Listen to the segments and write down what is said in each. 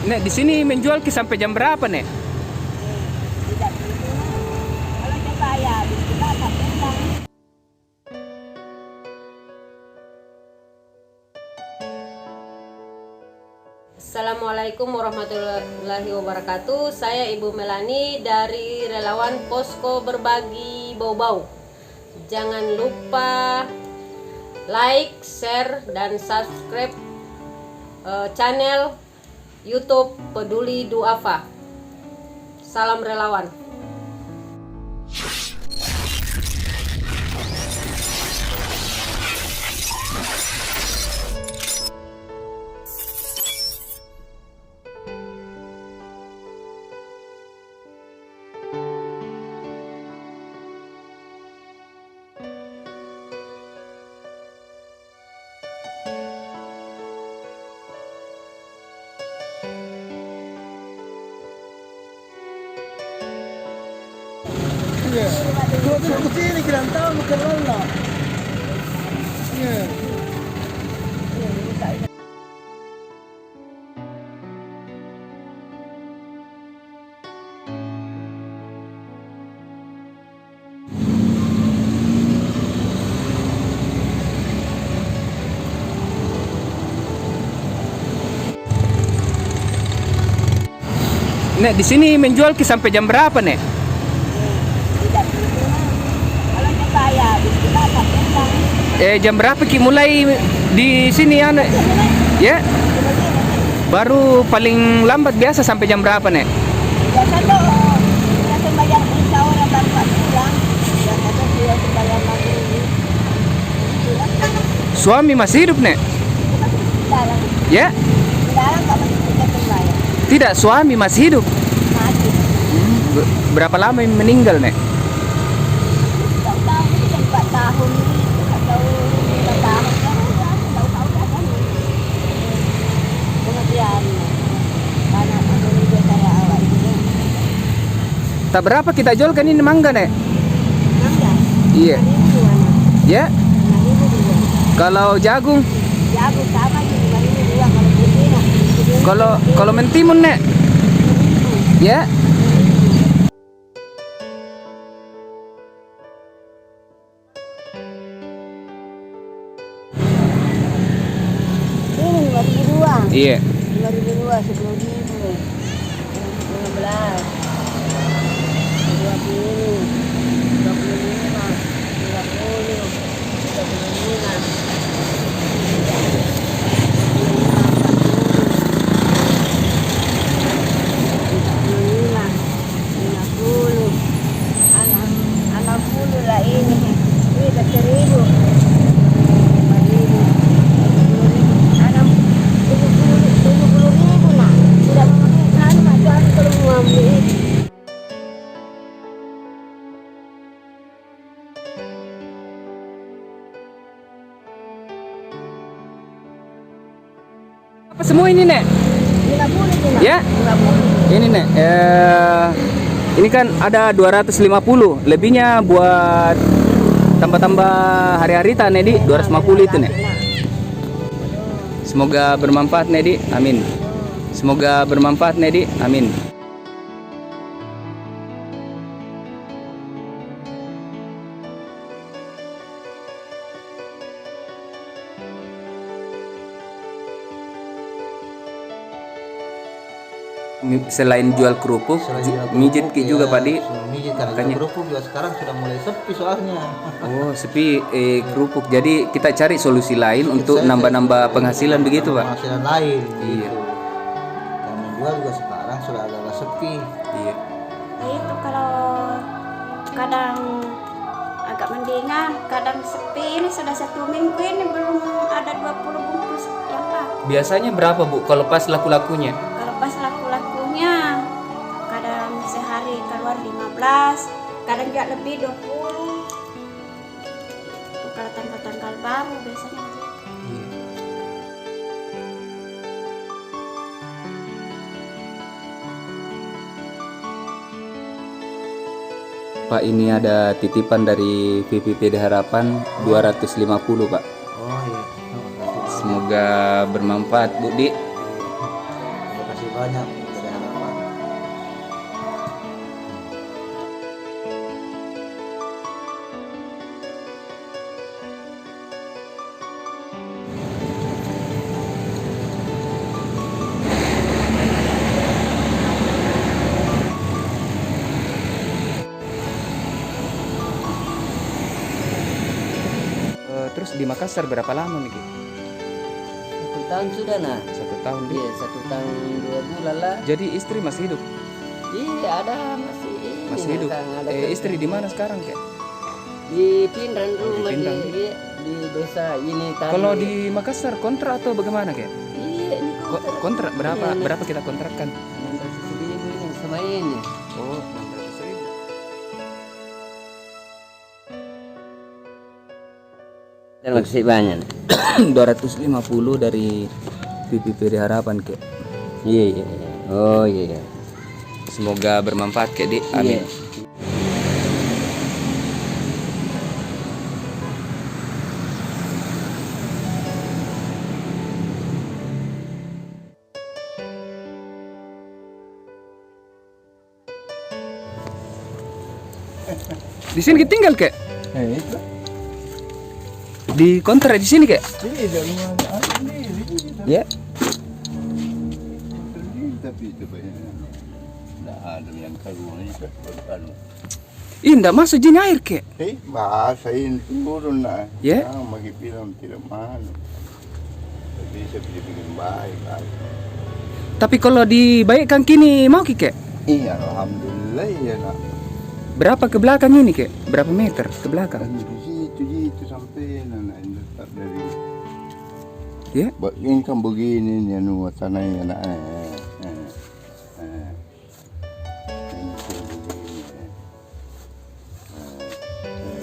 Nek, di sini menjual sampai jam berapa, Nek? Tidak tentu. Kalau dia bayar, kita akan pulang. Assalamualaikum warahmatullahi wabarakatuh. Saya Ibu Melani dari relawan Posko Berbagi Bau-Bau. Jangan lupa like, share, dan subscribe channel YouTube Peduli Duafa. Salam relawan. Dua kesini kita tahu makan lala. Nek, di sini menjual sampai jam berapa, Nek? Tidak tentu. Kalau dia bayar, kita akan pulang. Jam berapa Ki mulai di sini ya, Nek? Ya? Baru paling lambat biasa sampai jam berapa, Nek? Biasa tuh, kita sembahyang isya orang baru pulang. Biasa tuh dia sembahyang maghrib. Suami masih hidup, Nek? Dalam, Ya? dalam kalau kita sembahyang. Tidak, suami masih hidup. Mati. Berapa lama meninggal, Nek? Tahu kita 4 tahun ni, atau 5 tahun kan? Tahu dah kan? Kemudian, karena aku juga saya awal itu. Tak berapa kita jual kan ini mangga, Nek? Mangga. Iya. 5.000 anak. Ya? 5.000 dua. Kalau jagung, Jagung sama je 5.000 dua kalau putih nak. kalau mentimun, Nek? Ya? Ini 5.000 dua. Iya. 5.000 dua 10.000. 15. 20. 25. 30. 35. Lah ini dah 1.000. 70.000 nak. Tidak memakai macam kalau mau ambil. Apa semua ini, Nek? 50 je nak. Ya? 50. Ini, Nek. Ini kan ada 250. Lebihnya buat tambah-tambah hari-hari tak, Nek, di 250 itu, Nek. Semoga bermanfaat, Nek, di. Amin. Semoga bermanfaat, Nek, di. Amin. Selain jual kerupuk, mijit Ki juga, Pak, di. Mijit karena Makanya. kerupuk juga sekarang sudah mulai sepi soalnya. Oh, sepi kerupuk. Jadi kita cari solusi lain untuk nambah-nambah penghasilan begitu, Pak. Penghasilan lain. Iya. Gitu. Dan menjual juga sekarang sudah agak sepi. Iya. Itu kalau kadang agak mendingan, kadang sepi. Ini sudah 1 minggu ini belum ada 20 bungkus yang laku. Biasanya berapa, Bu, kalau pas laku-lakunya? Kalau pas laku-lakunya kadang sehari keluar 15, kadang juga lebih 20. Itu kalau tanggal-tanggal baru biasanya. Pak, ini ada titipan dari VPPD Harapan 250, Pak. Oh iya. Semoga bermanfaat, Bu Di. Terima kasih banyak dari harapan. Terus di Makassar berapa lama Miki? 1 tahun sudah nah. 1 tahun dia. Iya 1 tahun 2 bulan lah. Jadi istri masih hidup? Iya ada masih. Masih hidup. Ada Istri di mana sekarang kek? di Pindrang rumah Pindrang. di desa ini tadi. Kalau di Makassar kontrak atau bagaimana kek? Iya ini Kontrak berapa? Iya. Berapa kita kontrakkan? 600.000 ini sama ini. Oh, 600.000. Terima kasih banyak. 250 dari PPPD Harapan kek. Iya iya. Oh iya. Semoga bermanfaat kek Dik. Amin. Iya. Di sini kita tinggal kek? Itu. Di kontrak di sini kek? Ini dari rumah sendiri. Ya. Tapi itu banyak. Nggak ada yang keluar itu. Ih, enggak masuk jin air kek. Bahasain turun lah. Ya. Magi bilang tidak mahal. Tapi bisa bikin baik. Tapi kalau dibaikkan kini mau ki kek? Iya, alhamdulillah ya nak. Berapa ke belakang ini kek? Berapa meter ke belakang? Kan di situ sampai nana ini tak dari. Ya. Ini kan begini nih anu tanahnya nak.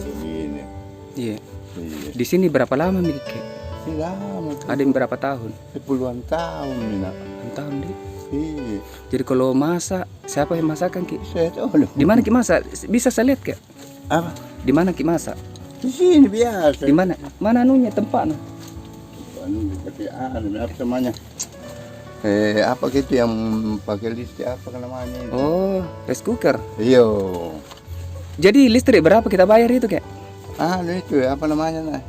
Begini. Iya. Iya. Di sini berapa lama mi kek? Lama tuh. Ada yang berapa tahun? Puluhan tahun nih nak. 6 tahun Dik. Iya. Jadi kalau masak, siapa yang masakan ki? Saya tahu loh. Di mana ki masak? Bisa saya lihat kek? Apa? Di mana ki masak? Di sini biasa. Di mana? Mana anunya tempatnya? Anu tapi apa namanya? Apa gitu yang pakai listrik apa namanya itu? Oh, rice cooker. Iya. Jadi listrik berapa kita bayar itu kek? Anu itu apa namanya nah?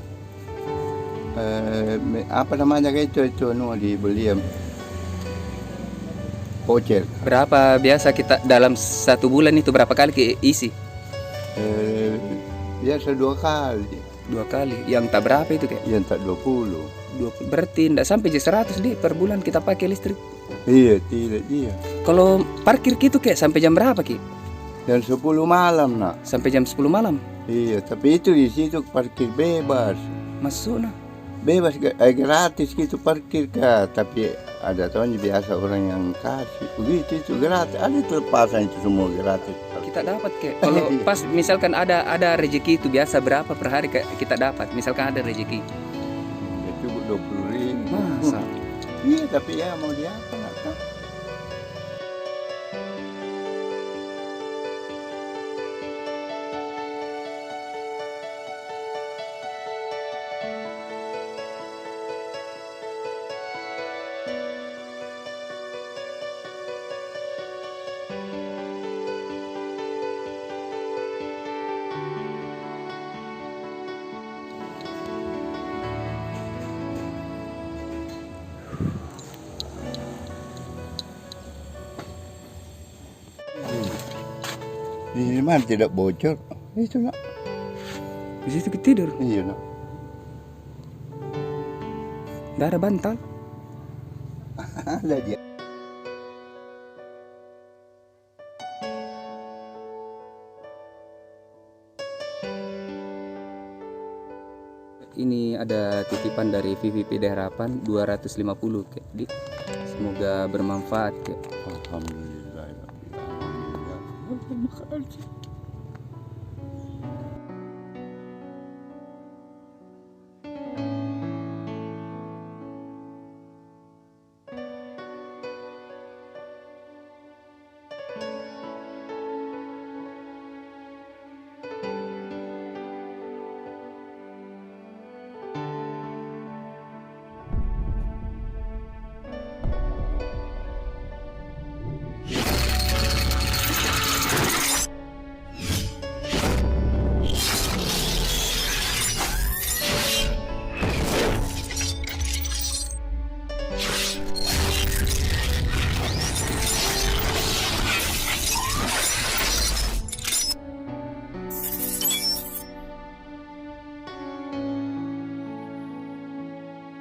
Apa namanya itu anu dibeli voucher. Berapa biasa kita dalam 1 bulan itu berapa kali ki isi? Biasa 2 kali. 2 kali. Yang tak berapa itu kek? Yang tak 20. 20. Berarti tidak sampai 100 Dik per bulan kita pakai listrik. Iya, tidak iya. Kalau parkir gitu kek sampai jam berapa ki? Dan 10 malam nak. Sampai jam 10 malam. Iya, tapi itu di situ parkir bebas. Masuk nah. Bebas gratis gitu parkir kah, tapi ada tahunnya biasa orang yang kasih begitu itu gratis, ada itu lepasan itu semua gratis. Kita dapat kek. Kalau pas misalkan ada rezeki itu biasa berapa per hari kita dapat? Misalkan ada rezeki. Ya cukup 20.000. Masa? Iya, tapi ya mau diapa nggak tahu. Ini mah tidak bocor. Itu nak. Di situ kita tidur. Iya nak. Nggak ada bantal. Ada dia. Ini ada titipan dari VVPD Harapan 250 kek. Dik. Semoga bermanfaat kek. Alhamdulillah. Alhamdulillah.